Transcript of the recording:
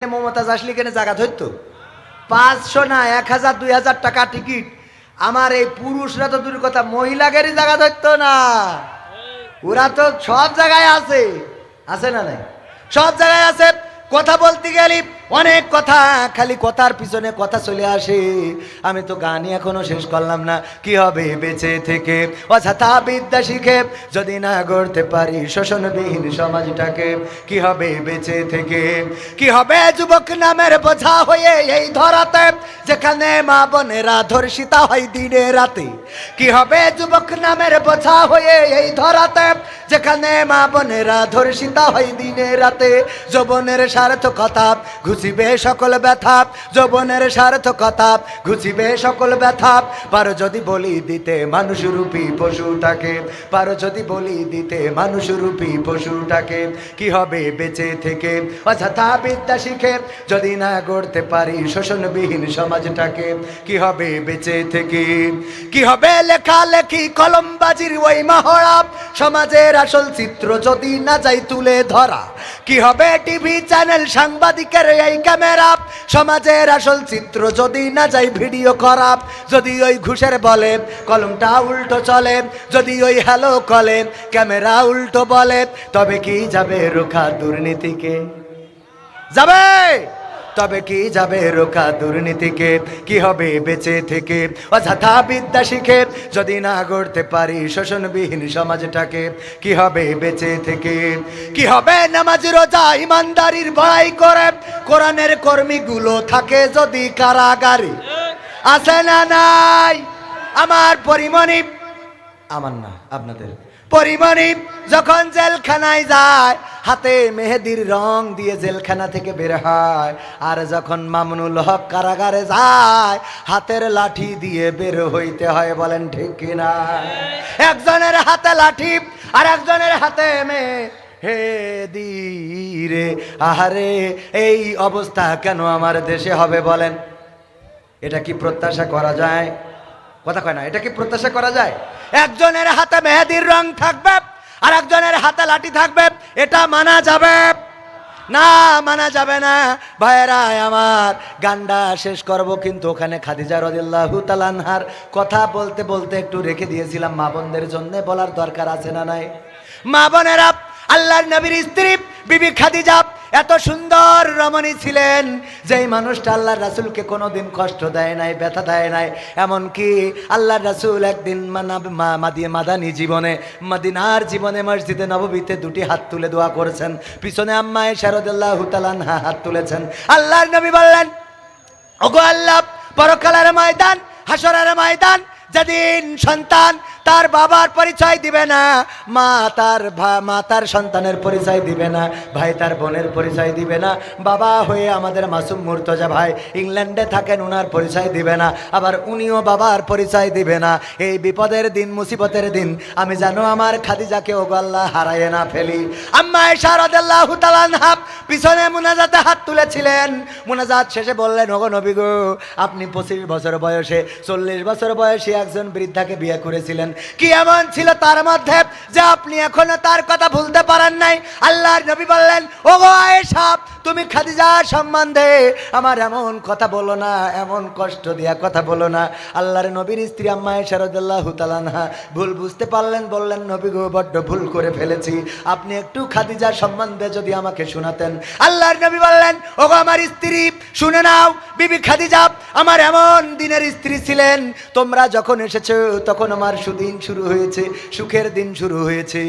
মমতাজ আসলে কেন জায়গা ধরতো 500 না 1000 2000 টাকা টিকিট। আমার এই পুরুষরা তো দূরের কথা, মহিলাদেরই জায়গা ধরতো না। ওরা তো সব জায়গায় আছে, আছে না নাই? সব জায়গায় আছে। কথা বলতে গেলি অনেক কথা, খালি কথার পিছনে কথা চলে আসে। আমি তো গানই এখনো শেষ করলাম না। কি হবে বেঁচে থেকে অযথা বিদ্যা শিখে যদি না গড়তে পারি শোষণবিহীন সমাজটাকে? কি হবে বেঁচে থেকে? কি হবে যুবক নামের বোঝা হয়ে এই ধরাতে, যেখানে মা বোনেরা ধর্ষিতা হয় দিনে রাতে? কি হবে যুবক নামের বোঝা হয়ে এই ধরাতে, যেখানে মা বোনেরা ধর্ষিতা হয় দিনে রাতে? যৌবনের সার্থকতা ঘুচিবে সকল ব্যথা, যৌবনের সার্থকতা ঘুচিবে সকল ব্যথা। পারো যদি বলি দিতে মানুষরূপী পশুটাকে, পারো যদি বলি দিতে মানুষরূপী পশুটাকে। কি হবে বেঁচে থেকে অযথা বিদ্যা শিখে যদি না গড়তে পারি শোষণবিহীন সমাজটাকে? কি হবে বেঁচে থেকে? কি হবে লেখালেখি কলমবাজির ওই মহড়া, সমাজের আসল চিত্র যদি না যাই তুলে ধরা? কি হবে টিভি চ্যানেল সাংবাদিকের এই ক্যামেরা, সমাজের আসল চিত্র যদি না যাই ভিডিও করা? যদি ওই ঘুষের বলে কলমটা উল্টো চলে, যদি ওই হ্যালো কলে ক্যামেরা উল্টো বলে, তবে কি যাবে রোখা দুর্নীতিকে? যাবে? তবে কি যাবে রোখা দুর্নীতিকে? কি হবে বেঁচে থেকে অযথা বিদ্যা শিখে যদি না গড়তে পারি শোষণবিহীন সমাজটাকে? কি হবে বেঁচে থেকে? কি হবে নামাজ রোজা ইমানদারির বড়াই করে কোরআনের কর্মীগুলো থাকে যদি কারাগারে? আছে না নাই? আমার পরিমণি, আমার না আপনাদের পরিমণি যখন জেলখানায় যায়, হাতে মেহেদির রং দিয়ে জেলখানা থেকে বের হয়। আর যখন মামুনুল হক কারাগারে যায়, হাতের লাঠি দিয়ে বের হইতে হয়। বলেন ঠিক কিনা? একজনের হাতে লাঠি আর একজনের হাতে মেহেদি রে। আহারে, এই অবস্থা কেন আমার দেশে হবে বলেন? এটা কি প্রত্যাশা করা যায়? কথা কয় না, এটা কি প্রত্যাশা করা যায়? একজনের হাতে মেহেদির রং থাকবে আর একজনের হাতে লাঠি থাকবে, এটা মানা যাবে না? মানা যাবে না। ভাইয়েরা আমার, গানটা শেষ করব, কিন্তু ওখানে খাদিজা রাদিয়াল্লাহু তাআলা আনহার কথা বলতে বলতে একটু রেখে দিয়েছিলাম। মা বোনদের জন্য বলার দরকার আছে না নাই? মা বোনেরা, আল্লাহর নবীর স্ত্রী বিবি খাদিজা এত সুন্দর রমণী ছিলেন, যেই মানুষটা আল্লাহর রাসূলকে কোনোদিন কষ্ট দেয় নাই, ব্যথা দেয় নাই। এমনকি আল্লাহর রাসূল একদিন মাদানী জীবনে, মদিনার জীবনে মসজিদে নববীতে দুটি হাত তুলে দোয়া করেছেন। পিছনে আম্মা আয়েশা রাদিয়াল্লাহু তাআলা আনহা হাত তুলেছেন। আল্লাহর নবী বললেন, ওগো আল্লাহ, পরকালের ময়দান, হাসরের ময়দান, যেদিন সন্তান তার বাবার পরিচয় দিবে না, মা তার সন্তানের পরিচয় দিবে না, ভাই তার বোনের পরিচয় দিবে না, বাবা হয়ে আমাদের মাসুম মুর্তজা ভাই ইংল্যান্ডে থাকেন, উনার পরিচয় দিবে না, আবার উনিও বাবার পরিচয় দিবে না। এই বিপদের দিন, মুসিবতের দিন আমি জানো আমার খাদিজাকে ওগো আল্লাহ হারায় না ফেলি। আম্মা আয়েশা রাদিয়াল্লাহু তাআলা আনহা পিছনে মুনাজাতে হাত তুলেছিলেন। মুনাজাত শেষে বললেন, ওগো নবী গো, আপনি 25 বছর বয়সে 40 বছর বয়সী একজন বৃদ্ধাকে বিয়ে করেছিলেন। কি এমন ছিল তার মধ্যে যে আপনি এখনো তার কথা ভুলতে পারেন নাই? আল্লাহর নবী বললেন, ওগো আয়েশা, তুমি খাদিজার সম্বন্ধে আমার এমন কথা বলো না, এমন কষ্ট দিয়া কথা বলো না। আল্লাহর নবীর স্ত্রী আম্মা আয়েশা রাদিয়াল্লাহু তাআলা আনহা ভুল বুঝতে পারলেন, বললেন, নবী গো, বড্ড ভুল করে ফেলেছি, আপনি একটু খাদিজার সম্বন্ধে যদি আমাকে শোনাতেন। আল্লাহর নবী বললেন, ওগো আমার স্ত্রী, শুনে নাও, বিবি খাদিজা আমার এমন দিনের স্ত্রী ছিলেন, তোমরা যখন এসেছো তখন আমার সুদিন শুরু হয়েছে, সুখের দিন শুরু হয়েছে।